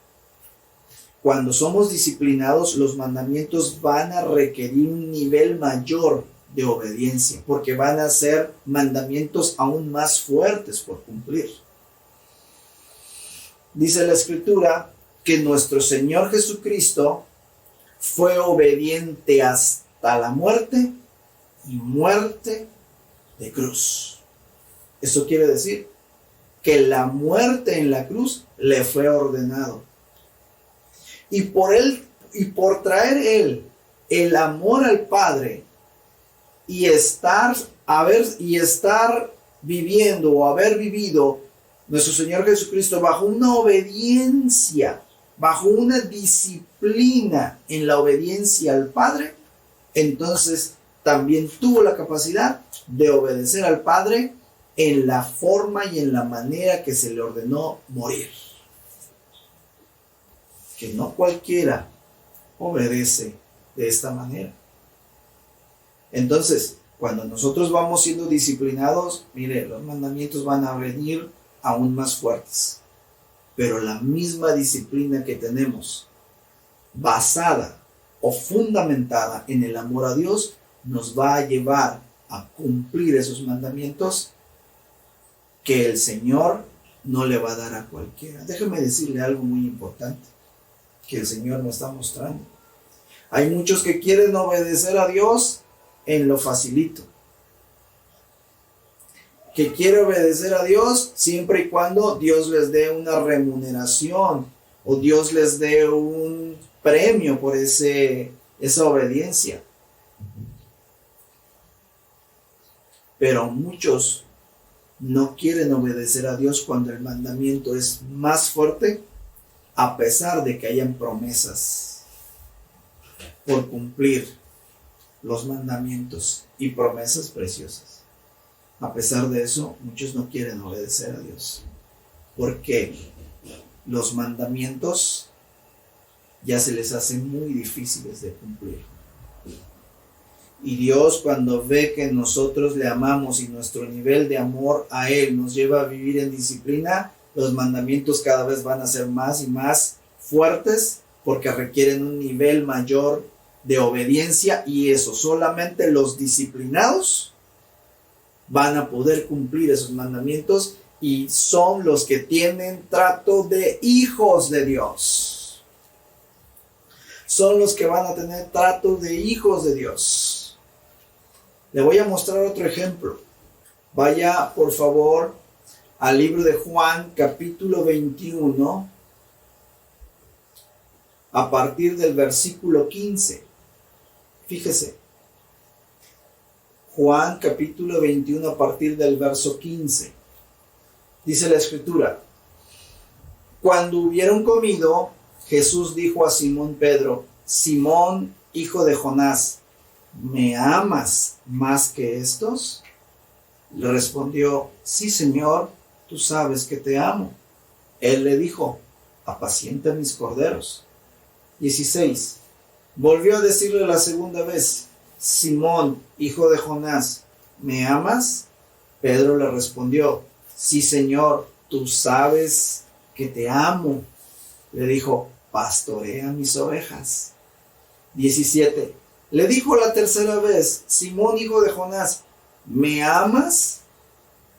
cuando somos disciplinados, los mandamientos van a requerir un nivel mayor de obediencia. Porque van a ser mandamientos aún más fuertes por cumplir. Dice la Escritura que nuestro Señor Jesucristo fue obediente hasta la muerte y muerte de cruz. Eso quiere decir que la muerte en la cruz le fue ordenado. Y por traer él el amor al Padre y estar viviendo o haber vivido nuestro Señor Jesucristo bajo una obediencia, bajo una disciplina en la obediencia al Padre, entonces también tuvo la capacidad de obedecer al Padre en la forma y en la manera que se le ordenó morir. Que no cualquiera obedece de esta manera. Entonces, cuando nosotros vamos siendo disciplinados, mire, los mandamientos van a venir aún más fuertes. Pero la misma disciplina que tenemos, basada o fundamentada en el amor a Dios, nos va a llevar a cumplir esos mandamientos que el Señor no le va a dar a cualquiera. Déjeme decirle algo muy importante que el Señor nos está mostrando. Hay muchos que quieren obedecer a Dios en lo facilito. Que quiere obedecer a Dios siempre y cuando Dios les dé una remuneración o Dios les dé un premio por esa obediencia. Pero muchos no quieren obedecer a Dios cuando el mandamiento es más fuerte, a pesar de que hayan promesas por cumplir los mandamientos y promesas preciosas. A pesar de eso, muchos no quieren obedecer a Dios, porque los mandamientos ya se les hacen muy difíciles de cumplir. Y Dios, cuando ve que nosotros le amamos y nuestro nivel de amor a Él nos lleva a vivir en disciplina, los mandamientos cada vez van a ser más y más fuertes porque requieren un nivel mayor de obediencia, y eso solamente los disciplinados van a poder cumplir esos mandamientos, y son los que tienen trato de hijos de Dios. Son los que van a tener trato de hijos de Dios. Le voy a mostrar otro ejemplo. Vaya, por favor, al libro de Juan, capítulo 21, a partir del versículo 15. Fíjese. Juan, capítulo 21, a partir del verso 15. Dice la Escritura: Cuando hubieron comido, Jesús dijo a Simón Pedro: Simón, hijo de Jonás, ¿me amas más que estos? Le respondió: Sí, Señor, tú sabes que te amo. Él le dijo: Apacienta mis corderos. 16. Volvió a decirle la segunda vez: Simón, hijo de Jonás, ¿me amas? Pedro le respondió: Sí, Señor, tú sabes que te amo. Le dijo: Pastorea mis ovejas. 17. Le dijo la tercera vez: Simón, hijo de Jonás, ¿me amas?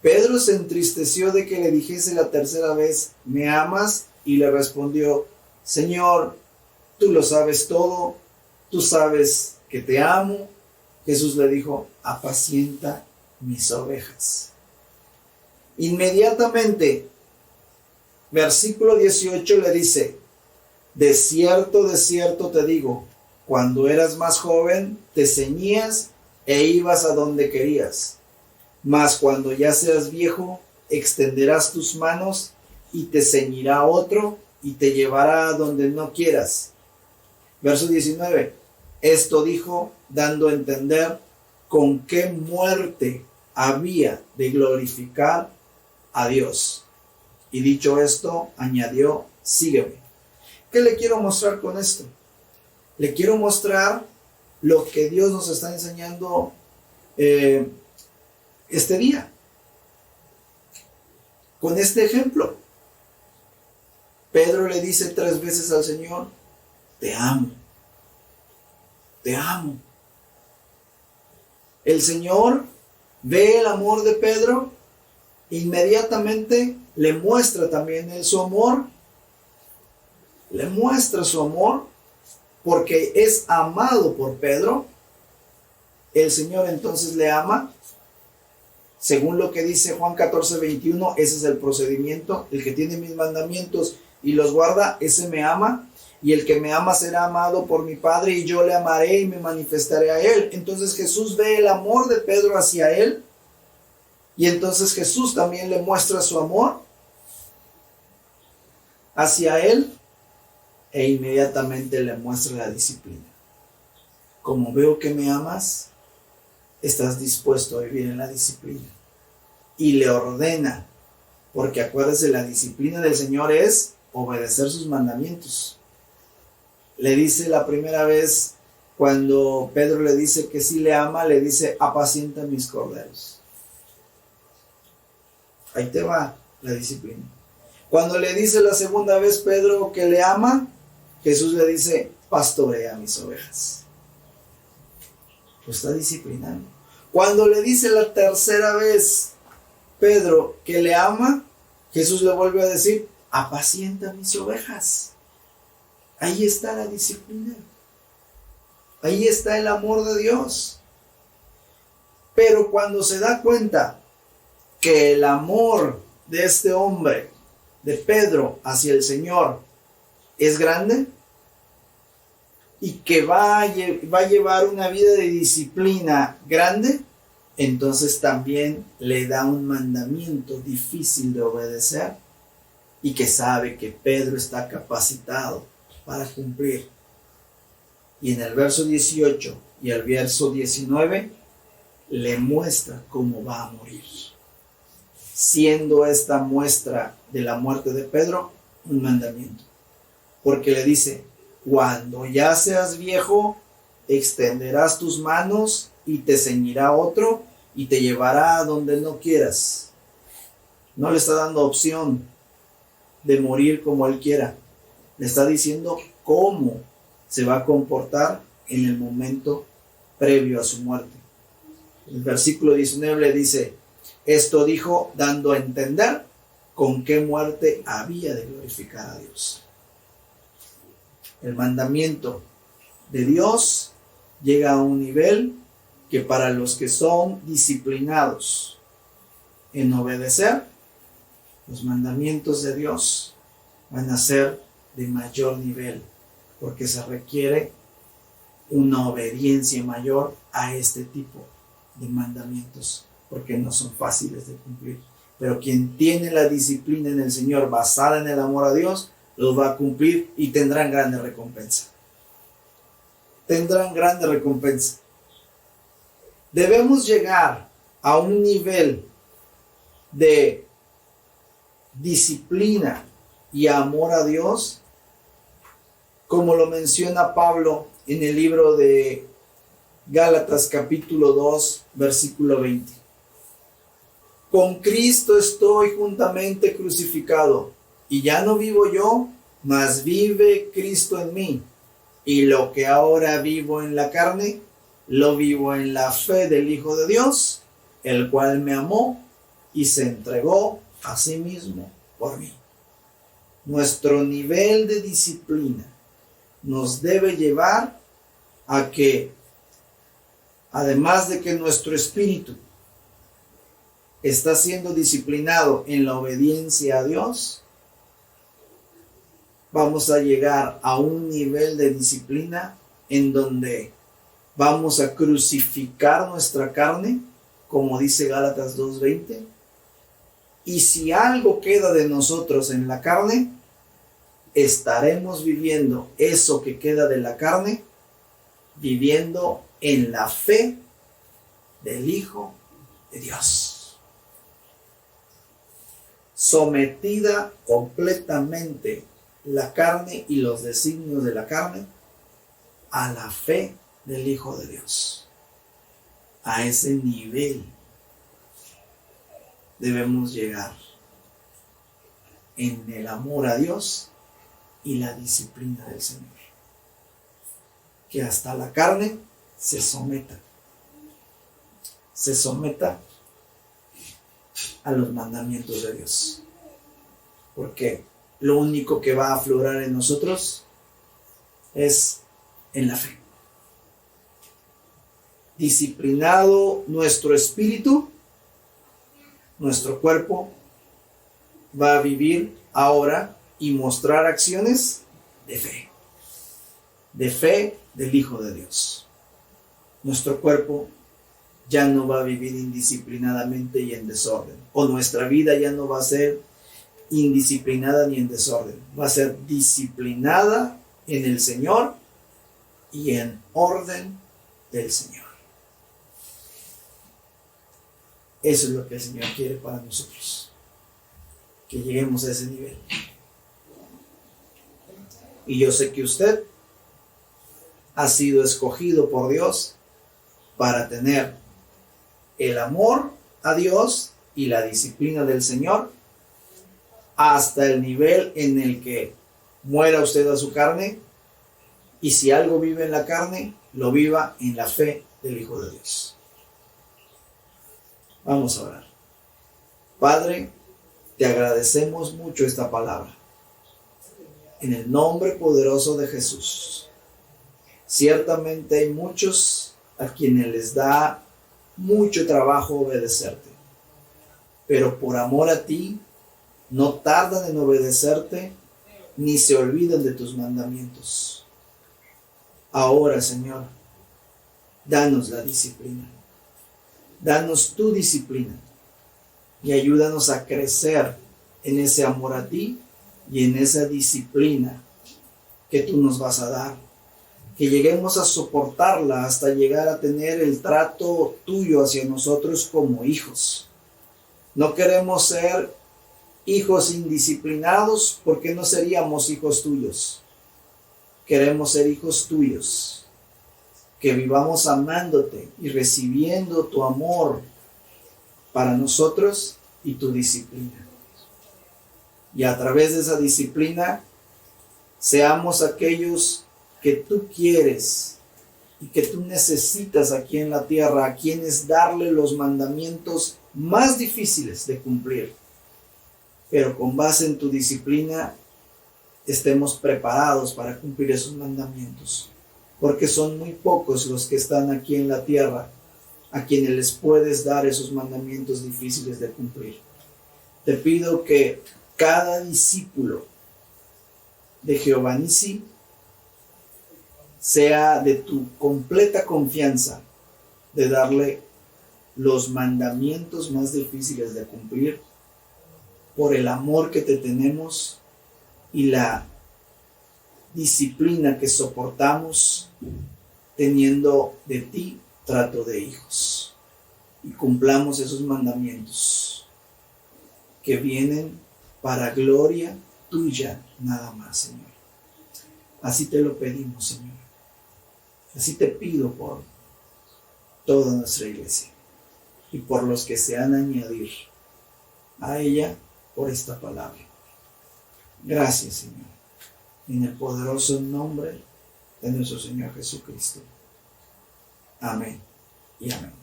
Pedro se entristeció de que le dijese la tercera vez: ¿me amas? Y le respondió: Señor, tú lo sabes todo, tú sabes que te amo. Jesús le dijo: apacienta mis ovejas. Inmediatamente, versículo 18 le dice: de cierto te digo, cuando eras más joven, te ceñías e ibas a donde querías. Mas cuando ya seas viejo, extenderás tus manos y te ceñirá otro y te llevará a donde no quieras. Verso 19. Esto dijo, dando a entender con qué muerte había de glorificar a Dios. Y dicho esto, añadió: sígueme. ¿Qué le quiero mostrar con esto? Le quiero mostrar lo que Dios nos está enseñando este día. Con este ejemplo, Pedro le dice 3 veces al Señor: te amo, te amo. El Señor ve el amor de Pedro, inmediatamente le muestra también él su amor, le muestra su amor, porque es amado por Pedro. El Señor entonces le ama, según lo que dice Juan 14:21, ese es el procedimiento: el que tiene mis mandamientos y los guarda, ese me ama, y el que me ama será amado por mi Padre, y yo le amaré y me manifestaré a él. Entonces Jesús ve el amor de Pedro hacia él, y entonces Jesús también le muestra su amor hacia él, e inmediatamente le muestra la disciplina. Como veo que me amas, estás dispuesto a vivir en la disciplina. Y le ordena, porque acuérdese, la disciplina del Señor es obedecer sus mandamientos. Le dice la primera vez, cuando Pedro le dice que sí le ama, le dice: apacienta mis corderos. Ahí te va la disciplina. Cuando le dice la segunda vez Pedro que le ama, Jesús le dice: pastorea mis ovejas. Lo está disciplinando. Cuando le dice la tercera vez Pedro que le ama, Jesús le vuelve a decir: apacienta mis ovejas. Ahí está la disciplina. Ahí está el amor de Dios. Pero cuando se da cuenta que el amor de este hombre, de Pedro, hacia el Señor es grande, y que va a llevar una vida de disciplina grande, entonces también le da un mandamiento difícil de obedecer, y que sabe que Pedro está capacitado para cumplir. Y en el verso 18 y el verso 19 le muestra cómo va a morir, siendo esta muestra de la muerte de Pedro un mandamiento, porque le dice: cuando ya seas viejo, extenderás tus manos y te ceñirá otro y te llevará a donde no quieras. No le está dando opción de morir como él quiera. Le está diciendo cómo se va a comportar en el momento previo a su muerte. El versículo 19 le dice: esto dijo, dando a entender con qué muerte había de glorificar a Dios. El mandamiento de Dios llega a un nivel que para los que son disciplinados en obedecer, los mandamientos de Dios van a ser de mayor nivel, porque se requiere una obediencia mayor a este tipo de mandamientos, porque no son fáciles de cumplir. Pero quien tiene la disciplina en el Señor basada en el amor a Dios, los va a cumplir y tendrán grande recompensa. Tendrán grande recompensa. Debemos llegar a un nivel de disciplina y amor a Dios, como lo menciona Pablo en el libro de Gálatas capítulo 2, versículo 20. Con Cristo estoy juntamente crucificado, y ya no vivo yo, mas vive Cristo en mí. Y lo que ahora vivo en la carne, lo vivo en la fe del Hijo de Dios, el cual me amó y se entregó a sí mismo por mí. Nuestro nivel de disciplina nos debe llevar a que, además de que nuestro espíritu está siendo disciplinado en la obediencia a Dios, vamos a llegar a un nivel de disciplina en donde vamos a crucificar nuestra carne, como dice Gálatas 2:20, y si algo queda de nosotros en la carne, estaremos viviendo eso que queda de la carne, viviendo en la fe del Hijo de Dios. Sometida completamente la carne y los designios de la carne a la fe del Hijo de Dios. A ese nivel debemos llegar en el amor a Dios y la disciplina del Señor. Que hasta la carne se someta a los mandamientos de Dios. Porque lo único que va a aflorar en nosotros es en la fe. Disciplinado nuestro espíritu, nuestro cuerpo va a vivir ahora y mostrar acciones de fe del Hijo de Dios. Nuestro cuerpo ya no va a vivir indisciplinadamente y en desorden, o nuestra vida ya no va a ser indisciplinada ni en desorden, va a ser disciplinada en el Señor y en orden del Señor. Eso es lo que el Señor quiere para nosotros, que lleguemos a ese nivel. Y yo sé que usted ha sido escogido por Dios para tener el amor a Dios y la disciplina del Señor hasta el nivel en el que muera usted a su carne, y si algo vive en la carne, lo viva en la fe del Hijo de Dios. Vamos a orar. Padre, te agradecemos mucho esta palabra. En el nombre poderoso de Jesús. Ciertamente hay muchos a quienes les da mucho trabajo obedecerte, pero por amor a ti no tardan en obedecerte ni se olvidan de tus mandamientos. Ahora, Señor, danos la disciplina. Danos tu disciplina y ayúdanos a crecer en ese amor a ti y en esa disciplina que tú nos vas a dar. Que lleguemos a soportarla hasta llegar a tener el trato tuyo hacia nosotros como hijos. No queremos ser hijos indisciplinados porque no seríamos hijos tuyos. Queremos ser hijos tuyos, que vivamos amándote y recibiendo tu amor para nosotros y tu disciplina. Y a través de esa disciplina seamos aquellos que tú quieres y que tú necesitas aquí en la tierra, a quienes darle los mandamientos más difíciles de cumplir. Pero con base en tu disciplina estemos preparados para cumplir esos mandamientos, porque son muy pocos los que están aquí en la tierra a quienes les puedes dar esos mandamientos difíciles de cumplir. Te pido que cada discípulo de Jehová Nissi sea de tu completa confianza de darle los mandamientos más difíciles de cumplir por el amor que te tenemos y la disciplina que soportamos teniendo de ti trato de hijos. Y cumplamos esos mandamientos que vienen para gloria tuya nada más, Señor. Así te lo pedimos, Señor. Así te pido por toda nuestra iglesia y por los que se han añadido a ella por esta palabra. Gracias, Señor. En el poderoso nombre de nuestro Señor Jesucristo. Amén y amén.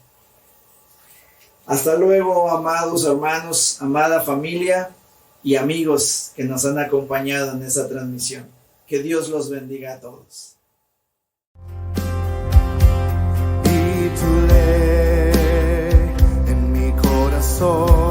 Hasta luego, amados hermanos, amada familia y amigos que nos han acompañado en esta transmisión. Que Dios los bendiga a todos. Y tú lees en mi corazón